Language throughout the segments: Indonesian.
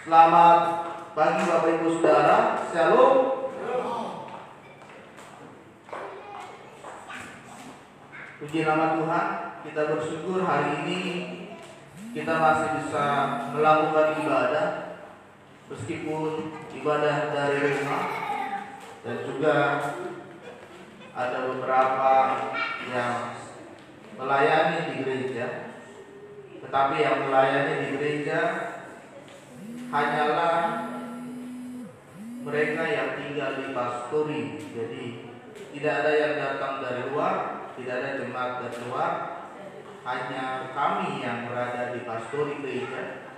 Selamat pagi Bapak Ibu Saudara. Shalom. Puji nama Tuhan. Kita bersyukur hari ini kita masih bisa melakukan ibadah, meskipun ibadah dari rumah, dan juga ada beberapa yang melayani di gereja. Tetapi yang melayani di gereja hanyalah mereka yang tinggal di pastori. Jadi tidak ada yang datang dari luar, tidak ada jemaat dari luar, hanya kami yang berada di pastori gereja.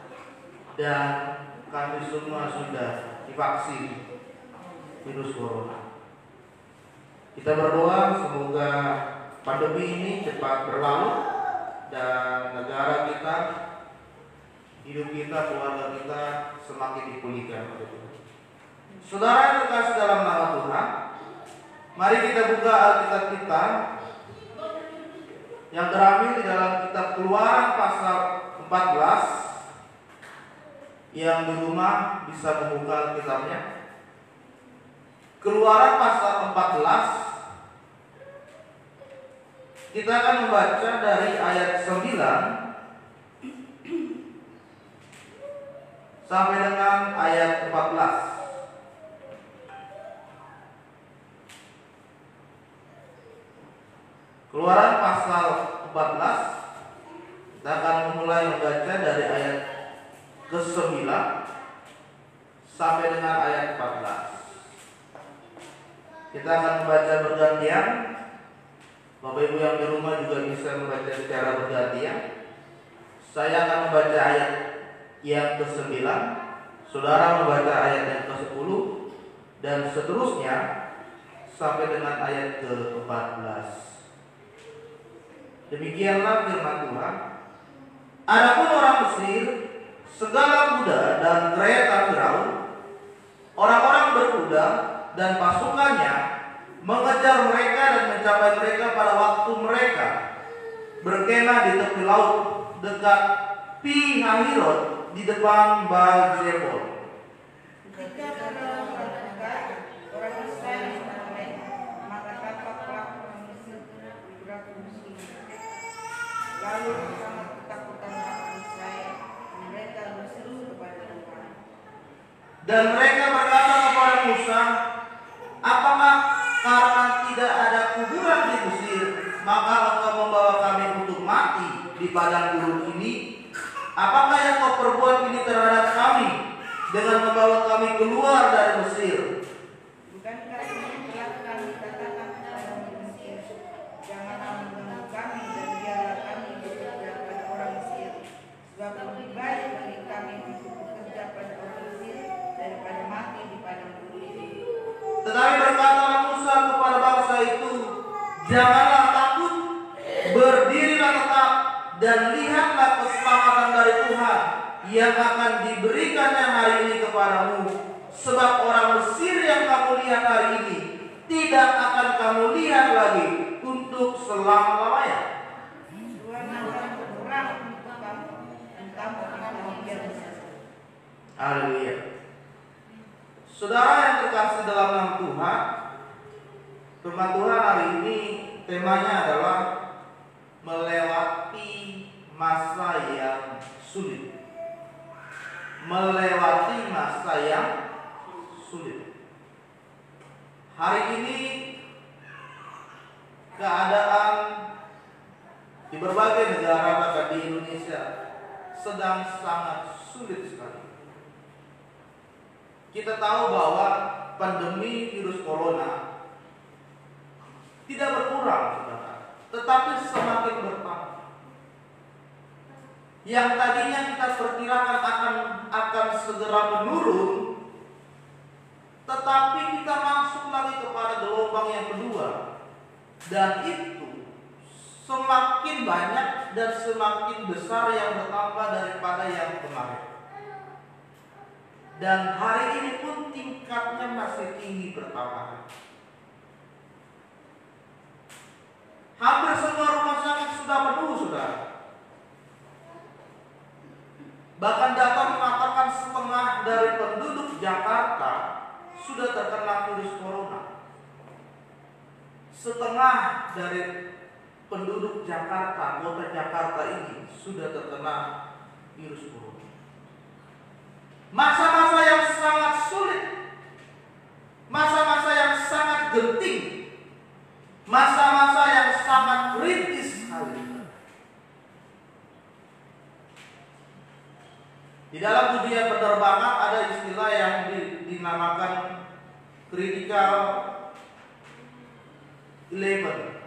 Dan kami semua sudah divaksin virus corona. Kita berdoa semoga pandemi ini cepat berlalu dan negara kita, hidup kita, keluarga kita semakin dipulihkan oleh Tuhan. Saudara yang terkasih dalam nama Tuhan, mari kita buka Alkitab kita yang terambil di dalam kitab Keluaran pasal 14. Yang di rumah bisa membuka Alkitabnya. Keluaran pasal 14. Kita akan membaca dari ayat 9 sampai dengan ayat 14. Keluaran pasal 14. Kita akan memulai membaca dari ayat ke-9 sampai dengan ayat 14. Kita akan membaca bergantian. Bapak Ibu yang di rumah juga bisa membaca secara bergantian. Saya akan membaca ayat yang ke-9, saudara membaca ayat yang ke-10, dan seterusnya sampai dengan ayat ke-14. Demikianlah firman Tuhan. Adapun orang Mesir, segala kuda dan kereta Firaun, orang-orang berkuda dan pasukannya mengejar mereka dan mencapai mereka pada waktu mereka berkemah di tepi laut dekat Pi Hahirot di depan Baal-Zebul. Ketika orang Israel mereka, maka tampaklah orang Mesir beraksi. Lalu bersama ketakutan orang Israel, mereka berseru kepada Tuhan. Dan mereka berkata kepada Musa, apakah karena tidak ada kuburan di Mesir, maka engkau membawa kami untuk mati di padang gurun ini? Apakah yang kau perbuat ini terhadap kami dengan membawa kami keluar dari Mesir? Bukankah ini telah kami katakan kepada Mesir, janganlah mengganggu kami dan biarlah kami bekerja pada orang Mesir, sebab lebih baik bagi kami untuk bekerja pada orang Mesir daripada mati di padang gurun ini. Tetapi berkatalah Musa kepada bangsa itu, janganlah takut, berdirilah tetap dan lihatlah keselamatan dari Tuhan yang akan diberikannya hari ini kepadamu. Sebab orang Mesir yang kamu lihat hari ini tidak akan kamu lihat lagi untuk selama-lamanya. Tuhan akan berperang untuk kamu dan kamu akan dibiarkan. Haleluya. Saudara yang terkasih dalam nama Tuhan, firman Tuhan hari ini temanya adalah melewati masa yang sulit. Melewati masa yang sulit. Hari ini keadaan di berbagai negara, bahkan di Indonesia, sedang sangat sulit sekali. Kita tahu bahwa pandemi virus corona tidak berkurang, saudara, tetapi semakin bertambah. Yang tadinya kita perkirakan akan segera menurun, tetapi kita masuk lagi kepada gelombang yang kedua, dan itu semakin banyak dan semakin besar yang bertambah daripada yang kemarin. Dan hari ini pun tingkatnya masih tinggi bertambah. Hampir semua rumah sakit sudah penuh, saudara. Bahkan data mengatakan setengah sudah terkena virus corona. Setengah dari penduduk Jakarta, kota Jakarta ini sudah terkena virus corona. Masa-masa yang sangat sulit, masa-masa yang sangat genting, masa-masa yang sangat kritis sekali. Di dalam dunia penerbangan ada istilah yang dinamakan critical 11.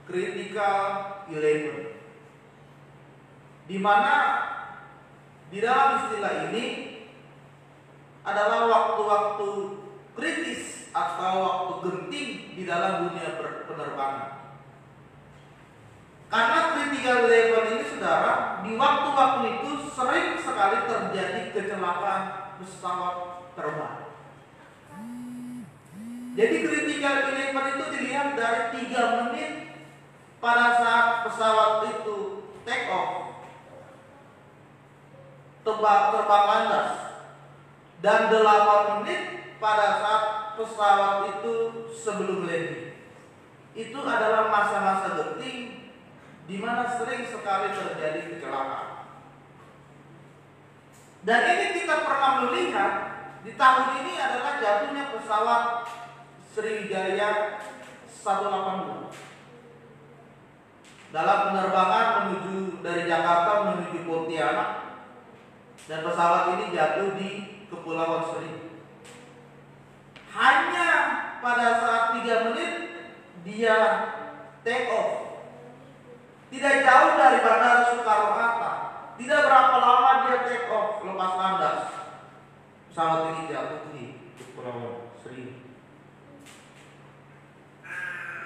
Critical 11. Di mana di dalam istilah ini adalah waktu-waktu kritis atau waktu genting di dalam dunia penerbangan. Karena critical 11 ini, saudara, di waktu-waktu itu sering sekali terjadi kecelakaan pesawat terbang. Jadi critical 11 itu dilihat dari 3 menit pada saat pesawat itu take off, terbang landas, dan 8 menit pada saat pesawat itu sebelum landing. Itu adalah masa-masa genting di mana sering sekali terjadi kecelakaan. Dan ini kita pernah melihat di tahun ini adalah jatuhnya pesawat Sriwijaya 182 dalam penerbangan menuju dari Jakarta menuju Pontianak, dan pesawat ini jatuh di Kepulauan Seribu. Hanya pada saat 3 menit dia take off. Tidak jauh dari Bandara Soekarno-Hatta. Tidak berapa lama dia take off, lepas landas. Pesawat ini jatuh di Kepulauan Seribu.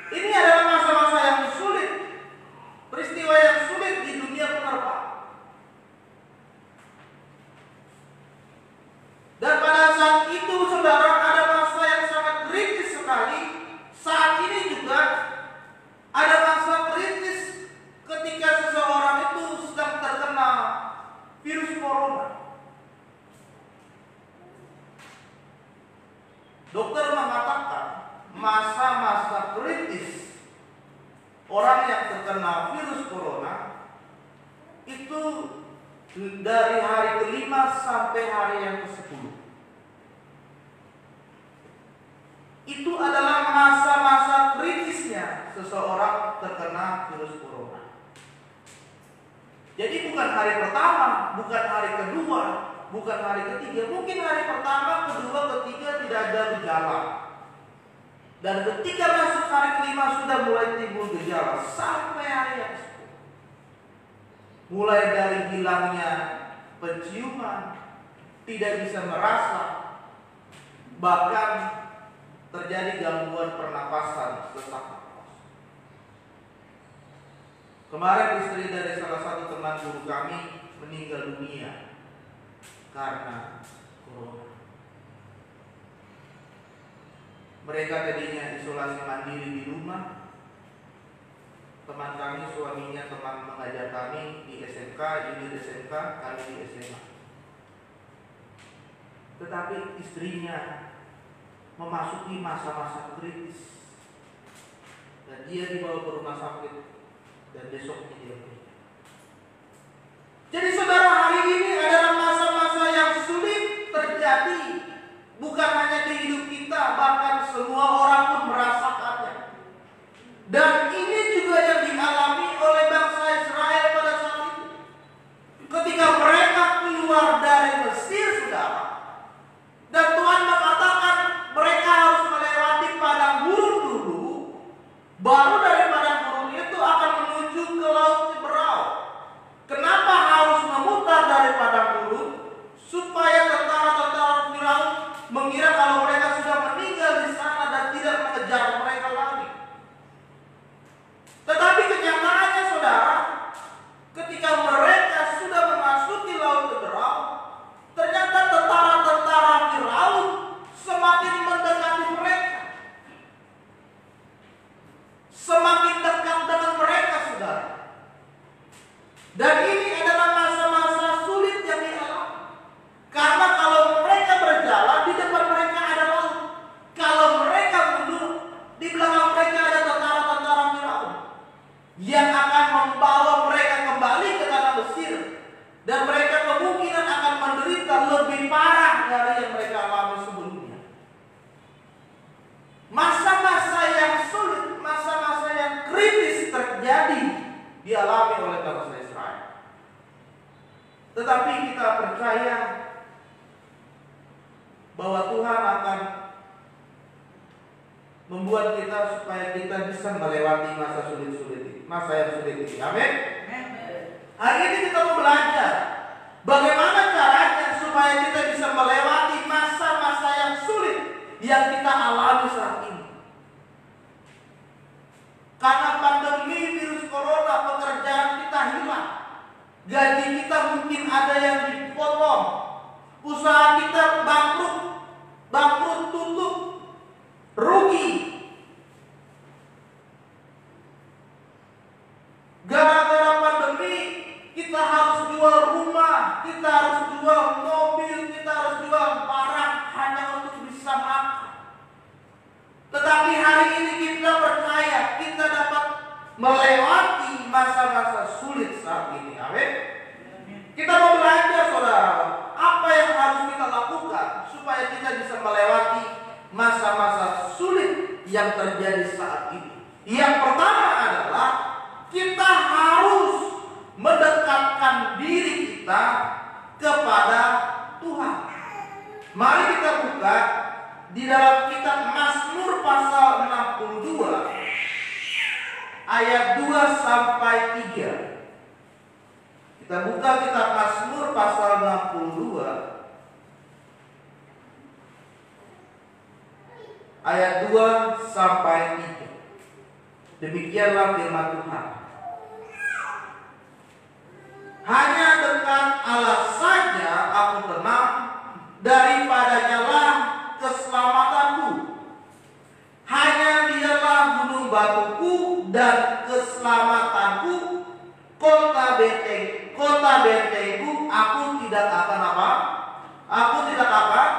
Ini adalah masa-masa yang sulit, peristiwa yang sulit di dunia penerbangan. Dan pada saat itu, saudara, ada masa yang sangat kritis sekali. Saat ini juga ada masa kritis ketika seseorang itu sedang terkena virus corona. Dokter mengatakan masa-masa kritis orang yang terkena virus corona itu dari hari ke-5 sampai hari yang ke-10. Itu adalah masa-masa kritisnya seseorang terkena virus corona. Jadi bukan hari pertama, bukan hari kedua, bukan hari ketiga. Mungkin hari pertama, kedua, ketiga tidak ada gejala. Dan ketika masuk hari ke-5 sudah mulai timbul gejala sampai hari yang ke-10. Mulai dari hilangnya penciuman, tidak bisa merasa, bahkan terjadi gangguan pernapasan, sesak napas. Kemarin istri dari salah satu teman guru kami meninggal dunia karena corona. Mereka tadinya isolasi mandiri di rumah. Teman kami, suaminya teman mengajar kami di SMK, ini di SMK, kami di SMA. Tetapi istrinya memasuki masa-masa kritis dan dia dibawa ke rumah sakit dan besoknya dia meninggal. Jadi saudara, hari ini adalah masa-masa yang sulit terjadi, bukan hanya di hidup kita, bahkan semua orang pun merasakannya. Dan ini juga yang dialami oleh bangsa Israel pada saat itu. Ketika mereka keluar dari Mesir, saudara, dan Tuhan mengatakan mereka harus melewati padang gurun dulu, baru dari padang gurun itu akan menuju ke Laut Ciberau. Kenapa harus memutar dari padang Tetapi kita percaya bahwa Tuhan akan membuat kita supaya kita bisa melewati masa sulit-sulit ini, masa yang sulit ini. Amin. Hari ini kita mau belajar bagaimana caranya supaya kita bisa melewati masa-masa yang sulit yang kita alami saat ini. Karena pandemi virus corona, pekerjaan kita hilang, gaji kita mungkin ada yang dipotong, usaha kita bangkrut tutup, rugi. Gara-gara pandemi kita harus jual rumah, kita harus jual mobil, kita harus jual barang hanya untuk bisa makan. Tetapi hari ini kita percaya kita dapat melewati masa-masa sulit saat ini. Amin. Kita mau belajar, saudara, apa yang harus kita lakukan supaya kita bisa melewati masa-masa sulit yang terjadi saat ini. Yang pertama adalah kita harus mendekatkan diri kita kepada Tuhan. Mari kita buka di dalam kitab Mazmur pasal 62 ayat 2 sampai 3. Kita buka kitab Mazmur pasal 62 ayat 2 sampai 3. Demikianlah firman Tuhan. Hanya dengan Allah saja aku tenang, daripadanya lah keselamatanku. Hanya dialah gunung batuku dan keselamatanku, kota bentengku, aku tidak akan apa? Aku tidak akan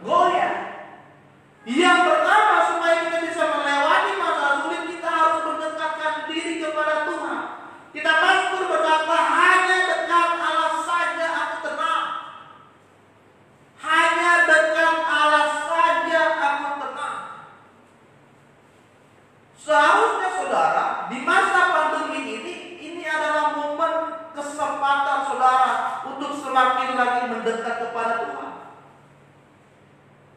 goyah. Yang pertama, supaya kita bisa melewati masa sulit, kita harus mendekatkan diri kepada Tuhan. Kita Mazmur berkata, hanya dekat Allah saja aku tenang. Hanya dekat Allah saja aku tenang. Seharusnya saudara, di masa pandemi ini adalah momen kesempatan saudara untuk semakin lagi mendekat kepada Tuhan.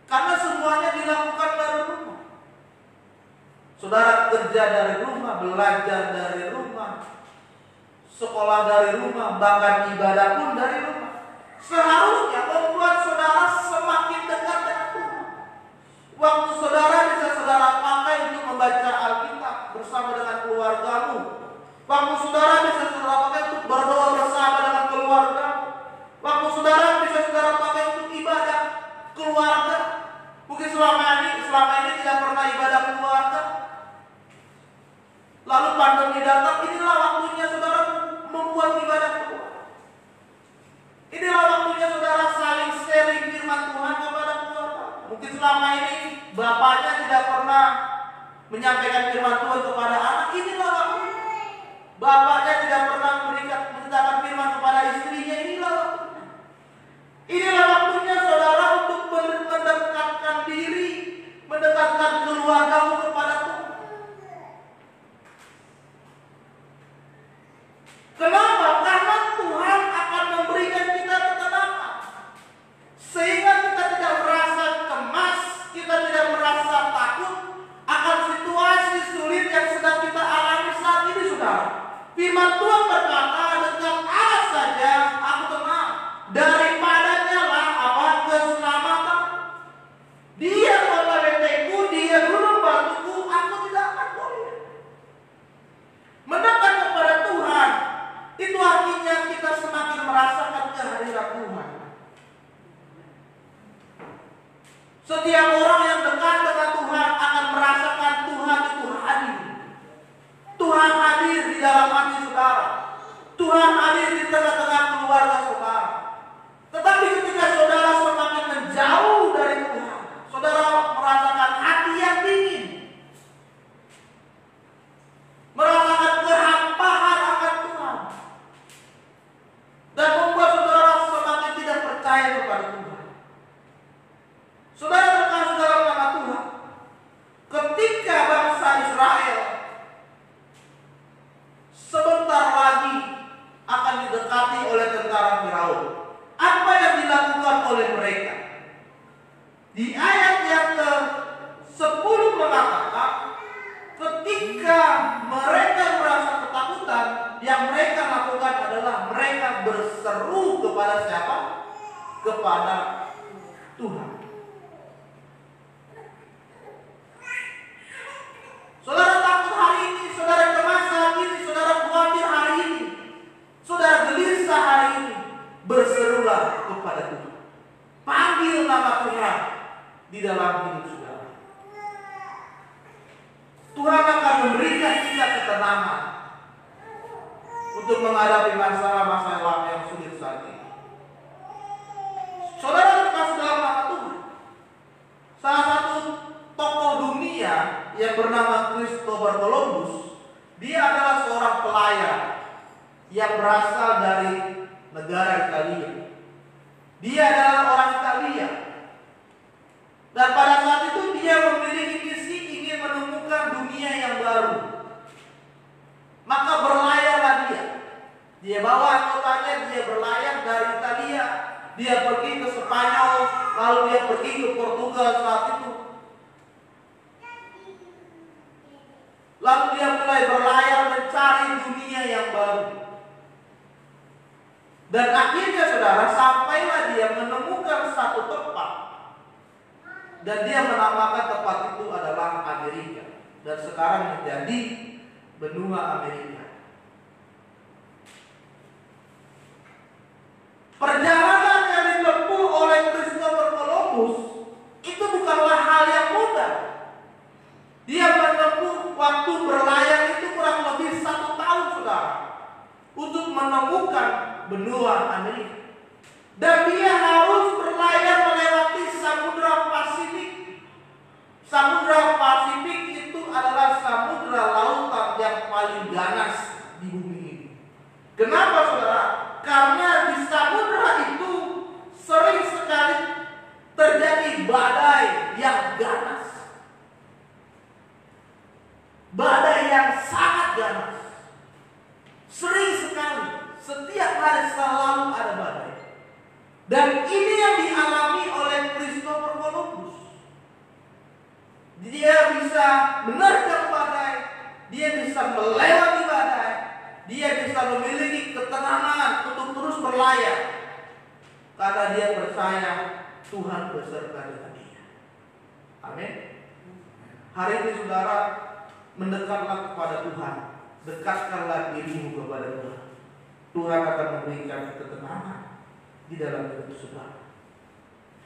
Karena semuanya dilakukan dari rumah. Saudara kerja dari rumah, belajar dari rumah, sekolah dari rumah, bahkan ibadah pun dari rumah. Seharusnya membuat saudara semakin dekat dengan Tuhan. Waktu saudara bisa saudara pakai untuk membaca Alkitab bersama dengan keluargamu. Waktu saudara bisa saudara pakai untuk berdoa bersama dengan keluargamu. Waktu saudara bisa saudara pakai untuk ibadah keluarga. Mungkin selama ini tidak pernah ibadah keluarga. Lalu pandemi datang, inilah waktunya saudara membuat ibadah keluarga. Inilah waktunya saudara saling sharing firman Tuhan kepada keluarga. Mungkin selama ini bapaknya tidak pernah menyampaikan firman Tuhan kepada anak. Inilah waktunya. Bapaknya tidak pernah menceritakan firman kepada istrinya. Inilah waktunya. Inilah waktunya saudara untuk mendekatkan diri, mendekatkan keluargamu kepada Tuhan. Kenapa? Karena Tuhan akan memberikan kita ketenangan, sehingga kita tidak merasa cemas, kita tidak merasa takut akan situasi sulit yang sedang kita alami saat ini, saudara. Firman Tuhan berkata, dengan Allah saja aku tenang, daripadanya lah apa? Keselamatan. Dia kota bentengku, dia gunung batuku, aku tidak akan goyah. Mendekat kepada Tuhan, itu artinya kita semakin merasakan kehadiran Tuhan. Setiap orang yang dekat dengan Tuhan akan merasakan Tuhan itu hadir. Tuhan hadir di dalam hati saudara. Tuhan hadir di tengah-tengah keluarga saudara. Tetapi ketika saudara semakin menjauh dari Tuhan, saudara merasakan hati yang dingin, merasakan kehampaan akan Tuhan, dan membuat saudara semakin tidak percaya kepada Tuhan. Saudara Di ayat yang ke-10 mengatakan, ketika mereka merasa ketakutan, yang mereka lakukan adalah mereka berseru kepada siapa? Kepada Tuhan. Saudara takut hari ini, saudara cemas hari ini, saudara khawatir hari ini, saudara gelisah hari ini, berserulah kepada Tuhan. Panggil nama Tuhan di dalam hidup saudara. Tuhan akan memberikan kita ketenangan untuk menghadapi masalah-masalah yang sulit saat ini. Saudara terkasih dalam nama Tuhan, salah satu tokoh dunia yang bernama Christopher Columbus, dia adalah seorang pelayar yang berasal dari negara Italia. Dia adalah orang Italia. Dan pada saat itu dia memiliki misi ingin menemukan dunia yang baru. Maka berlayarlah dia. Dia bawa anggotanya, dia berlayar dari Italia. Dia pergi ke Spanyol, lalu dia pergi ke Portugal saat itu. Lalu dia mulai berlayar mencari dunia yang baru. Dan akhirnya saudara, sampailah dia menemukan satu tempat. Dan dia menamakan tempat itu adalah Amerika. Dan sekarang menjadi benua Amerika. Perjalanan yang ditempuh oleh Christopher Columbus itu bukanlah hal yang mudah. Dia menempuh waktu berlayar itu kurang lebih 1 tahun saudara, untuk menemukan benua Amerika. Dan dia harus berlayar melewati Samudra Pasifik. Samudra Pasifik itu adalah samudra lautan yang paling ganas di bumi ini. Kenapa saudara? Karena di samudra itu sering sekali terjadi badai yang ganas. Badai yang sangat ganas. Sering sekali, setiap hari selalu ada badai. Dan ini yang dialami oleh Christopher Columbus. Dia bisa menerjang badai, dia bisa melewati badai, dia bisa memiliki ketenangan untuk terus berlayar. Karena dia percaya Tuhan beserta dengan dia. Amin. Hari ini saudara, mendekatlah kepada Tuhan. Dekatkanlah dirimu kepada Tuhan. Tuhan akan memberikan ketenangan di dalam hidup saudara.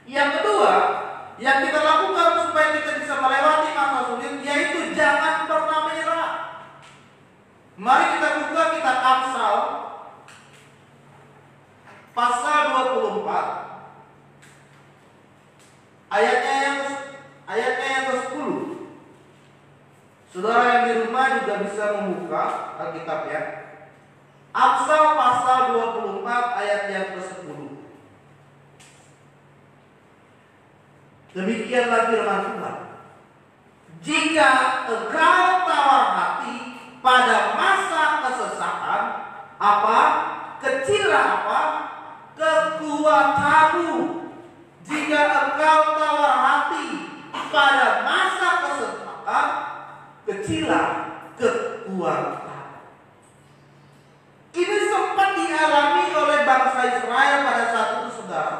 Yang kedua, yang kita lakukan supaya kita bisa melewati masa sulit, yaitu jangan pernah menyerah. Mari kita buka kitab Amsal pasal 24 ayatnya yang ke-10. Saudara yang di rumah juga bisa membuka Alkitab ya. Amsal pasal 24 ayat yang ke-10. Demikianlah firman Tuhan. Jika engkau tawar hati pada masa kesesakan, apa? Kecillah apa? Kekuatanmu. Jika engkau tawar hati pada masa kesesakan, kecillah kekuatan. Ini sempat dialami oleh bangsa Israel pada saat itu saudara.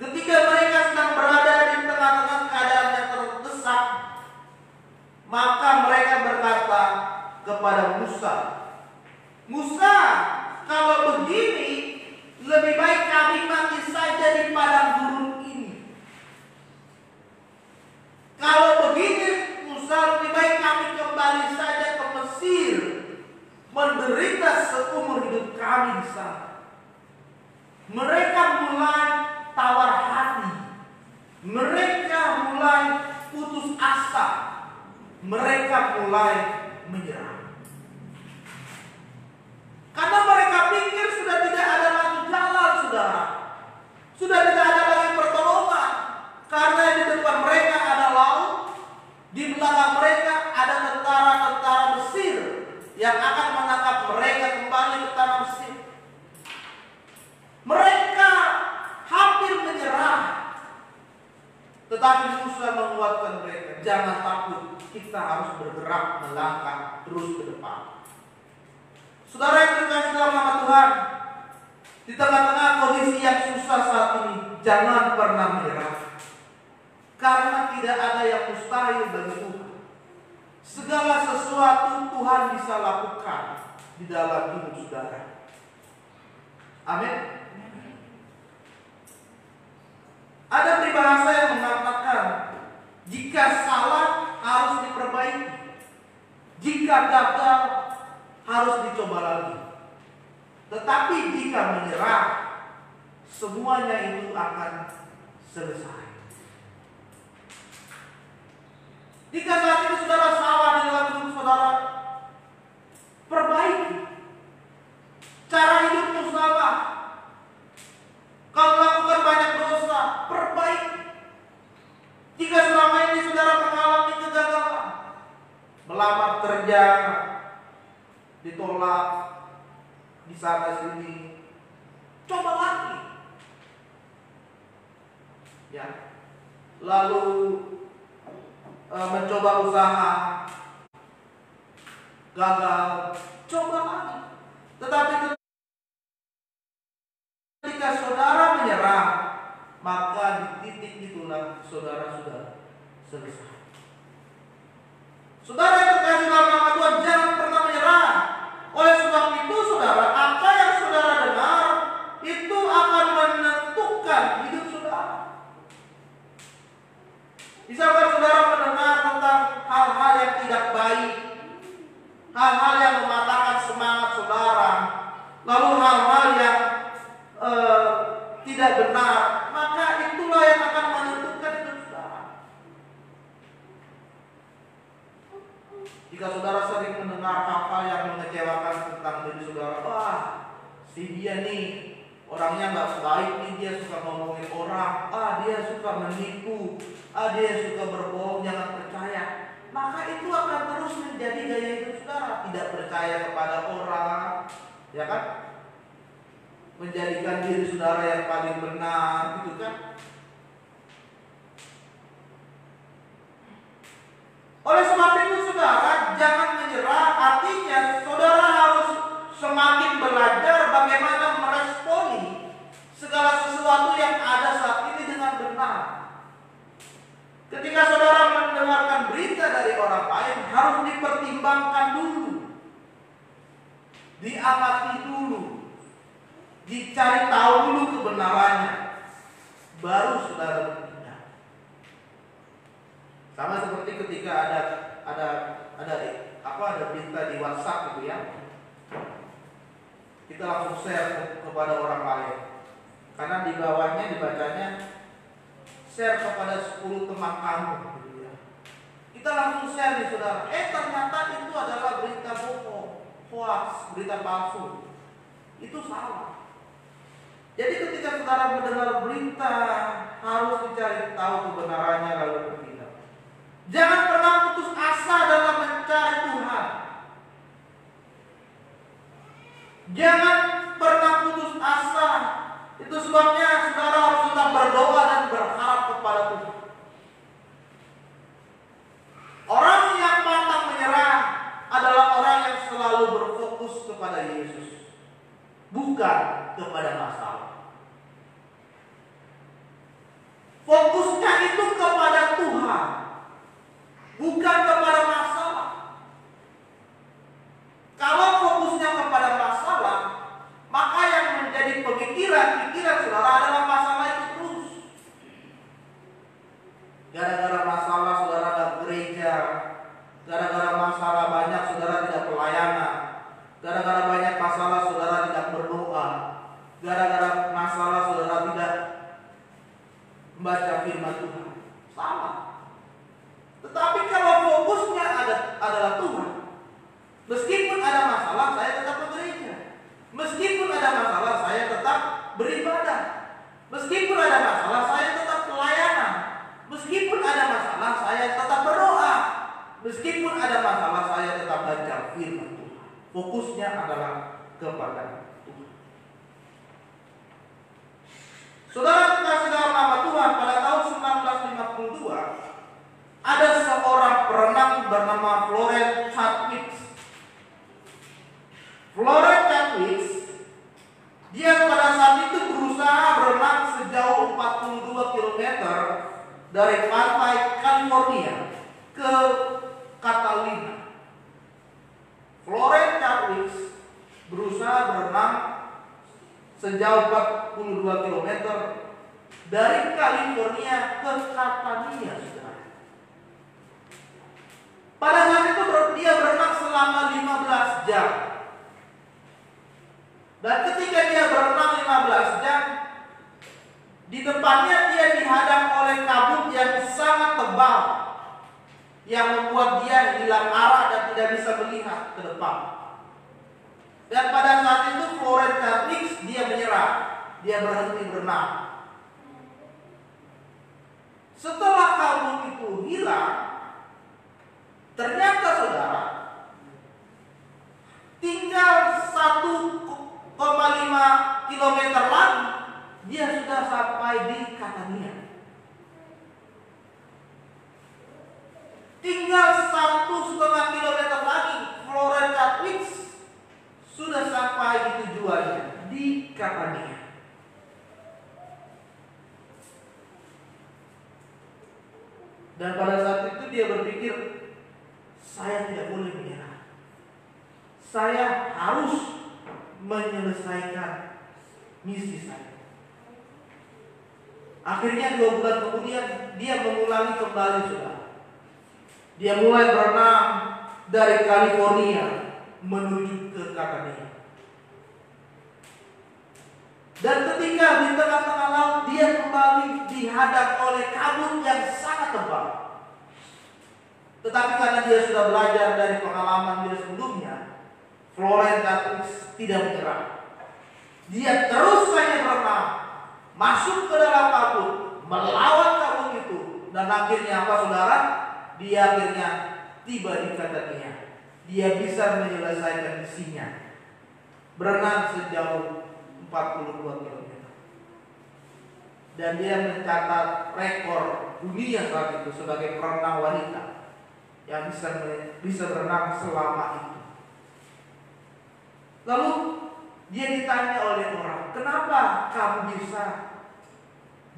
Ketika mereka sedang berada di tengah-tengah keadaan yang terdesak, maka mereka berkata kepada Musa, Musa, kalau begini lebih baik kami mati saja di padang gurun ini. Kalau begini Musa, lebih baik kami kembali saja ke Mesir, menderita seumur hidup kami di sana. Mereka mulai tawar hati. Mereka mulai putus asa. Mereka mulai menyerah. Karena mereka pikir sudah tidak ada lagi jalan, saudara. Sudah tidak ada lagi pertolongan. Karena di depan mereka ada laut, di belakang mereka ada tentara-tentara Mesir yang akan menangkap mereka kembali ke tanah Mesir. Mereka hampir menyerah. kita harus bergerak melangkah terus ke depan. Saudara yang terkasih dalam nama Tuhan, di tengah-tengah kondisi yang susah saat ini, jangan pernah menyerah. Karena tidak ada yang mustahil bagi Tuhan. Segala sesuatu Tuhan bisa lakukan di dalam hidup saudara. Amin. Ada peribahasa yang mengatakan, jika salah harus diperbaiki, jika gagal harus dicoba lagi. Tetapi jika menyerah, semuanya itu akan selesai. Jika saat ini saudara salah di dalam hidup saudara, perbaiki. Cara hidupmu salah. Kalau melakukan banyak dosa, perbaiki. Jika selama ini saudara mengalami kegagalan, melamar kerja, ditolak, di sana sini, coba lagi. Ya. Lalu mencoba usaha, gagal, coba lagi. Tetapi ketika saudara menyerah, maka di titik itulah saudara sudah selesai. Saudara yang terkasih dalam nama Tuhan, jangan pernah menyerah. Oleh sebab itu saudara, apa yang saudara dengar itu akan menentukan hidup saudara. Misalkan saudara mendengar tentang hal-hal yang tidak baik, hal-hal yang mematahkan semangat saudara, lalu hal-hal yang tidak benar, maka itulah yang akan menentukan hidup saudara. Jika saudara sering mendengar hal-hal yang mengecewakan tentang diri saudara, wah, si dia nih orangnya nggak baik nih, dia suka ngomongin orang, dia suka menipu, dia suka berbohong, jangan percaya. Maka itu akan terus menjadi gaya hidup saudara. Tidak percaya kepada orang, ya kan? Menjadikan diri saudara yang paling benar, gitu kan? Oleh sebab itu saudara, jangan menyerah. Artinya saudara harus semakin belajar bagaimana meresponi segala sesuatu yang ada saat ini dengan benar. Ketika saudara mendengarkan berita dari orang lain, harus dipertimbangkan dulu, diamati dulu, dicari tahu dulu kebenarannya, baru saudara bertindak. Sama seperti ketika ada berita di WhatsApp gitu ya, kita langsung share kepada orang lain, karena di bawahnya dibacanya share kepada 10 teman kamu gitu ya. Kita langsung share nih saudara, ternyata itu adalah berita bohong, hoax, berita palsu. Itu salah. Jadi ketika saudara mendengar berita, harus dicari tahu kebenarannya lalu bertindak. Jangan pernah putus asa dalam mencari Tuhan. Jangan pernah putus asa. Itu sebabnya saudara harus tetap berdoa dan berharap kepada Tuhan. Orang yang pantang menyerah adalah orang yang selalu berfokus kepada Yesus, bukan kepada masalah. Fokusnya itu kepada Tuhan, bukan kepada masalah. Kalau fokusnya kepada masalah, maka yang menjadi pikiran saudara adalah masalah itu terus. Gara-gara masalah saudara tidak gereja, gara-gara masalah banyak saudara tidak pelayanan, gara-gara banyak masalah saudara tidak berdoa, gara-gara masalah saudara tidak membaca firman Tuhan. Salah. Tetapi kalau fokusnya adalah Tuhan, meskipun ada masalah saya tetap begereja, meskipun ada masalah saya tetap beribadah, meskipun ada masalah saya tetap pelayanan, meskipun ada masalah saya tetap berdoa, meskipun ada masalah saya tetap baca firman Tuhan. Fokusnya adalah kepada Tuhan. Saudara terkasih dalam nama Tuhan, pada tahun 1952 ada seorang perenang bernama Florence Chadwick. Florence Chadwick, dia pada saat itu berusaha berenang sejauh 42 km dari pantai California ke Catalina. Florence Chadwick berusaha berenang sejauh 42 km dari California ke Catalina. Pada saat itu dia berenang selama 15 jam. Dan ketika dia berenang 15 jam, di depannya dia dihadang oleh kabut yang sangat tebal yang membuat dia hilang arah dan tidak bisa melihat ke depan. Dan pada saat itu Florence Chadwick dia menyerah, dia berhenti berenang. Setelah kabut itu hilang, ternyata saudara, tinggal 1,5 kilometer lagi dia sudah sampai di Catania. Tinggal 1,5 kilometer lagi Florence Chadwick sudah sampai di tujuannya di Catania. Dan pada saat itu dia berpikir, saya tidak boleh menyerah. Saya harus menyelesaikan misi saya. Akhirnya 2 bulan kemudian dia mengulangi kembali saudara. Dia mulai berenang dari California menuju ke Catania. Dan ketika di tengah-tengah laut dia kembali dihadap oleh kabut yang sangat tebal. Tetapi karena dia sudah belajar dari pengalaman dia sebelumnya, Florence Chadwick tidak menyerah. Dia terus saja berenang, masuk ke dalam kabut, melawan kabut itu, dan akhirnya apa saudara? Dia akhirnya tiba di Catania. Dia bisa menyelesaikan misinya. Berenang sejauh 42 km. Dan dia mencatat rekor dunia saat itu sebagai perenang wanita yang bisa berenang selama itu. Lalu dia ditanya oleh orang, kenapa kamu bisa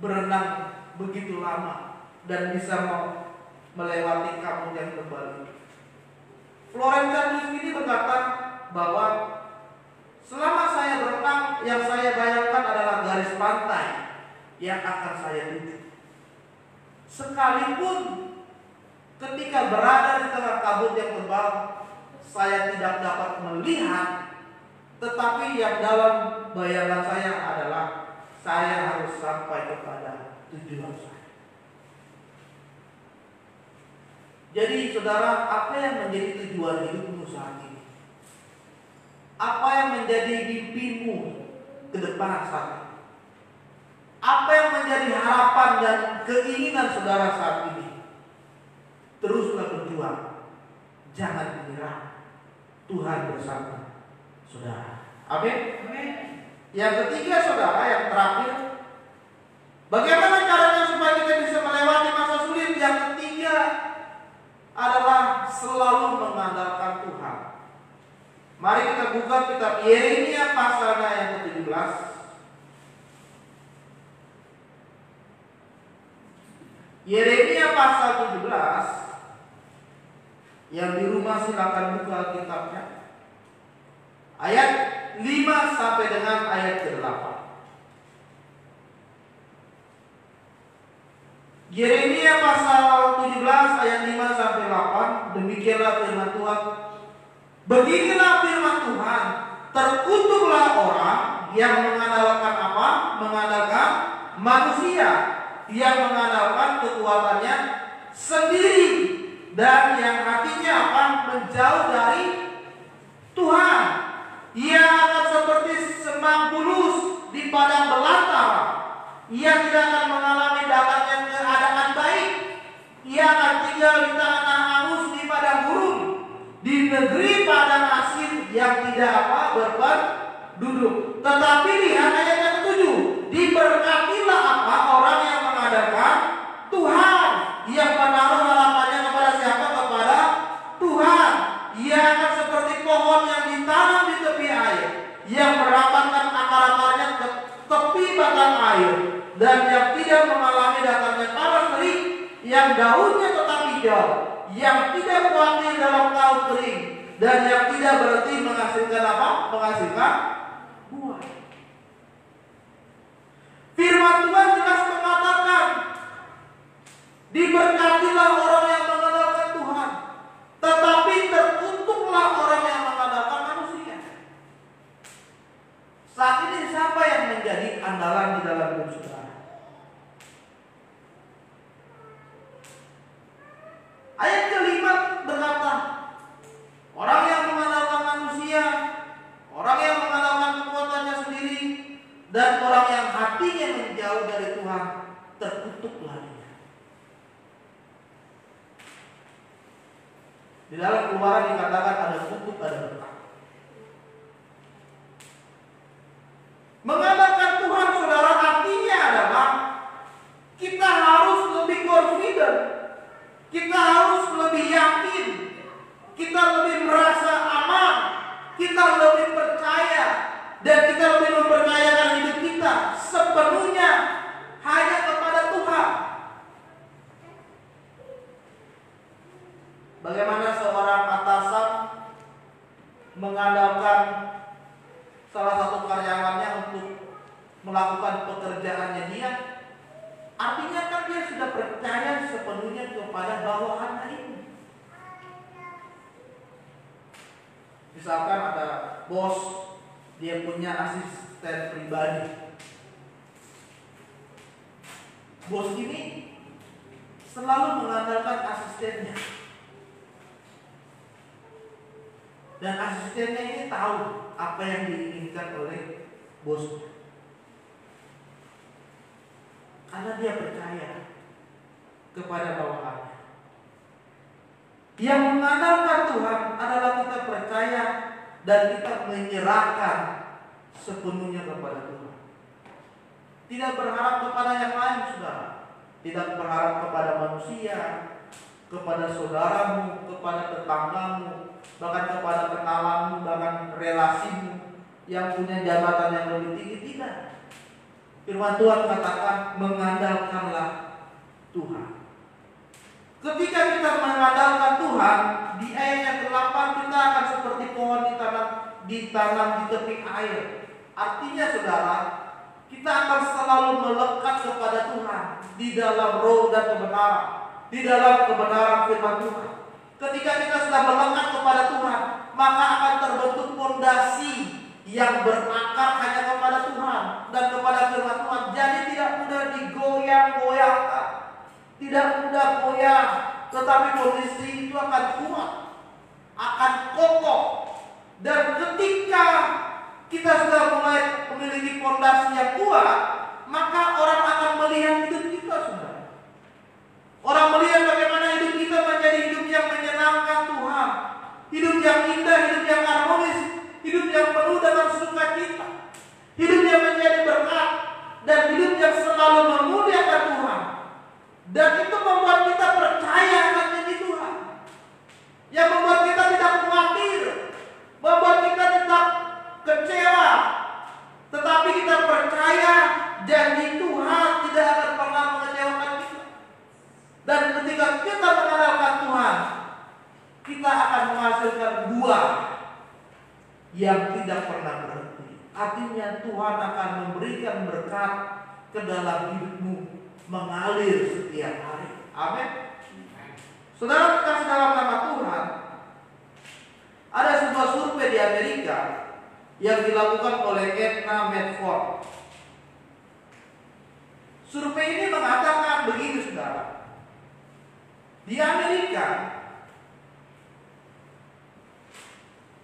berenang begitu lama dan bisa melewati kabut yang tebal? Florence Chadwick ini berkata bahwa selama saya berenang, yang saya bayangkan adalah garis pantai yang akan saya tuju. Sekalipun ketika berada di tengah kabut yang tebal, saya tidak dapat melihat, tetapi yang dalam bayangan saya adalah saya harus sampai kepada tujuan saya. Jadi saudara, apa yang menjadi tujuan hidupmu saat ini? Apa yang menjadi mimpimu ke depan saat ini? Apa yang menjadi harapan dan keinginan saudara saat ini? Teruslah berjuang, jangan menyerah. Tuhan bersama saudara. Amin. Yang ketiga saudara, yang terakhir, bagaimana caranya supaya kita bisa melewati masa sulit? Yang ketiga adalah selalu mengandalkan Tuhan. Mari kita buka kitab Yeremia pasalnya yang ke-17. Yeremia pasal 17. Yang di rumah silakan buka kitabnya. Ayat 5 sampai dengan ayat ke-8. Yeremia pasal 17 ayat 5 sampai 8. Demikianlah firman Tuhan. Beginilah firman Tuhan, terkutuklah orang yang mengandalkan apa? Mengandalkan manusia, yang mengandalkan kekuatannya sendiri, dan yang hatinya apa? Menjauh dari Tuhan. Ia akan seperti semak bulus di padang belantara. Ia tidak akan mengalami datangnya keadaan baik. Ia akan tinggal di tanah angus di padang gurun, di negeri padang asing yang tidak apa? Berpenduduk. Tetapi lihat ayat yang ke-7. Diberkatilah apa? Orang yang mengandalkan Tuhan, yang menaruh harapannya kepada siapa? Kepada air, dan yang tidak mengalami datangnya panas terik, yang daunnya tetap hijau, yang tidak khawatir dalam tahun kering, dan yang tidak berhenti menghasilkan apa? Menghasilkan buah. Firman Tuhan jelas mengatakan, diberkatilah orang yang mengandalkan Tuhan, tetapi terkutuklah orang yang mengandalkan manusia. Saat ini siapa yang menjadi andalan di dalam hidup saudara? Ayat kelima berkata, orang yang mengandalkan manusia, orang yang mengandalkan kekuatannya sendiri, dan orang yang hatinya menjauh dari Tuhan, terkutuklah dia. Di dalam Keluaran dikatakan ada kutuk, ada berkat. Mengandalkan Tuhan, saudara, artinya adalah kita harus lebih confident, kita harus lebih yakin, kita lebih merasa aman, kita lebih percaya, dan kita lebih mempercayakan hidup kita sepenuhnya hanya kepada Tuhan. Bagaimana seorang atasan mengandalkan salah satu karyawannya untuk melakukan pekerjaannya dia, artinya kan dia sudah percaya sepenuhnya kepada bawahannya ini. Misalkan ada bos, dia punya asisten pribadi. Bos ini selalu mengandalkan asistennya, dan asistennya ini tahu apa yang diinginkan oleh bosnya, karena dia percaya kepada bawahannya. Yang mengandalkan Tuhan adalah kita percaya dan kita menyerahkan sepenuhnya kepada Tuhan. Tidak berharap kepada yang lain, saudara. Tidak berharap kepada manusia, kepada saudaramu, kepada tetanggamu, bahkan kepada kenalanmu, bahkan relasimu yang punya jabatan yang lebih tinggi. Tidak. Firman Tuhan katakan, mengandalkanlah Tuhan. Ketika kita mengandalkan Tuhan, di ayat yang ke-8 kita akan seperti pohon ditanam di tepi air. Artinya, saudara, kita akan selalu melekat kepada Tuhan di dalam roh dan kebenaran, di dalam kebenaran firman Tuhan. Ketika kita sudah melekat kepada Tuhan, maka akan terbentuk fondasi yang berakar hanya kepada Tuhan dan kepada firman Tuhan. Jadi tidak mudah digoyang-goyangkan, tidak mudah goyang, tetapi kondisi itu akan kuat, akan kokoh. Dan ketika kita sudah mulai memiliki fondasi yang kuat, maka orang akan melihat hidup kita, saudara. Orang melihat bagaimana hidup kita menjadi hidup yang menyenangkan Tuhan, hidup yang indah, hidup yang harmonis, hidup yang penuh dengan sukacita, hidup yang menjadi berkat, dan hidup yang selalu memuliakan Tuhan. Dan itu membuat kita percaya akan janji Tuhan, yang membuat kita tidak khawatir, membuat kita tidak kecewa, tetapi kita percaya janji Tuhan tidak akan pernah mengecewakan kita. Dan ketika kita mengandalkan Tuhan, kita akan menghasilkan buah yang tidak pernah berhenti. Artinya Tuhan akan memberikan berkat ke dalam hidupmu, mengalir setiap hari. Amin. Saudara kasih dalam nama Tuhan, ada sebuah survei di Amerika yang dilakukan oleh Edna Medford. Survei ini mengatakan begini, saudara. Di Amerika,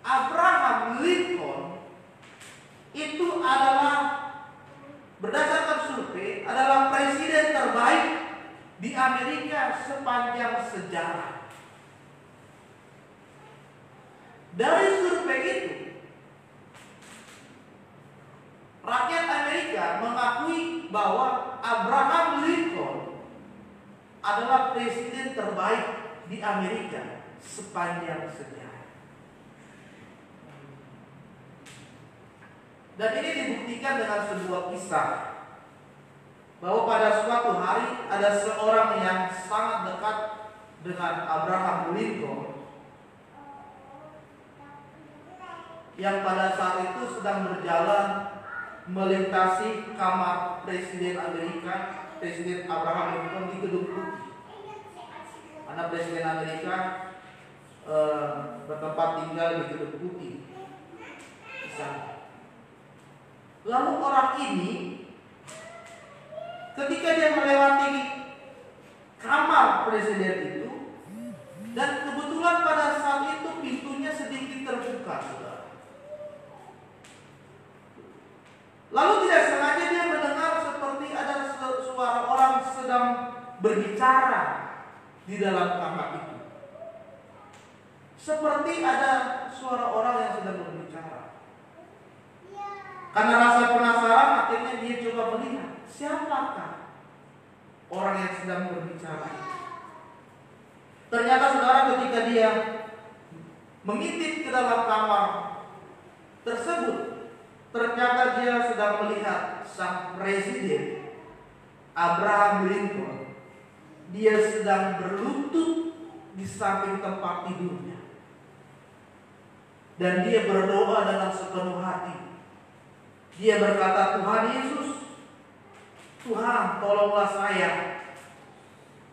Abraham Lincoln itu adalah, berdasarkan survei, adalah presiden terbaik di Amerika sepanjang sejarah. Dari survei itu, rakyat Amerika mengakui bahwa Abraham Lincoln adalah presiden terbaik di Amerika sepanjang sejarah. Dan ini dibuktikan dengan sebuah kisah bahwa pada suatu hari ada seorang yang sangat dekat dengan Abraham Lincoln yang pada saat itu sedang berjalan melintasi kamar Presiden Amerika, Presiden Abraham Lincoln di Gedung Putih. Karena Presiden Amerika bertempat tinggal di Gedung Putih. Lalu orang ini ketika dia melewati kamar presiden itu, dan kebetulan pada saat itu pintunya sedikit terbuka, saudara. Lalu tidak sengaja dia mendengar seperti ada suara orang sedang berbicara di dalam kamar itu. Seperti ada suara orang yang sedang berbicara. Karena rasa penasaran, akhirnya dia coba melihat siapakah orang yang sedang berbicara. Ternyata saudara, ketika dia mengintip ke dalam kamar tersebut, ternyata dia sedang melihat sang presiden Abraham Lincoln. Dia sedang berlutut di samping tempat tidurnya, dan dia berdoa dengan sepenuh hati. Dia berkata, Tuhan Yesus, Tuhan tolonglah saya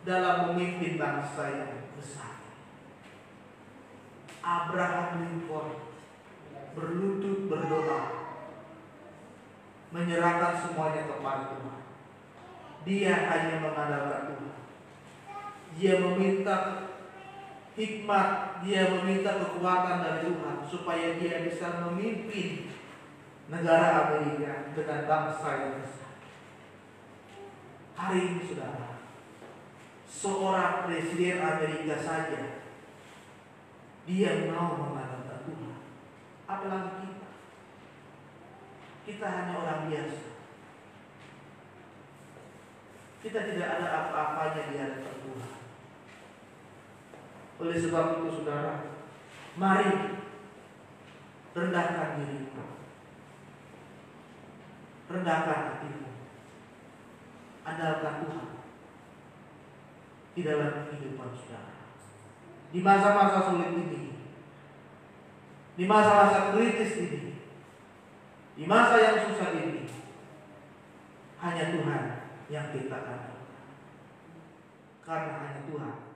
dalam memimpin bangsa yang besar. Abraham Lincoln berlutut berdoa, menyerahkan semuanya kepada Tuhan. Dia hanya mengandalkan Tuhan. Dia meminta hikmat, dia meminta kekuatan dari Tuhan supaya dia bisa memimpin negara Amerika dengan bangsa yang besar. Hari ini saudara, seorang presiden Amerika saja dia mau mengandalkan Tuhan. Apalagi kita. Kita hanya orang biasa. Kita tidak ada apa-apanya di hadapan Tuhan. Oleh sebab itu saudara, mari rendahkan dirimu. Rendahkan hatimu. Andalkan Tuhan di dalam kehidupan saudara. Di masa-masa sulit ini, di masa-masa kritis ini, di masa yang susah ini, hanya Tuhan yang kita andalkan. Karena hanya Tuhan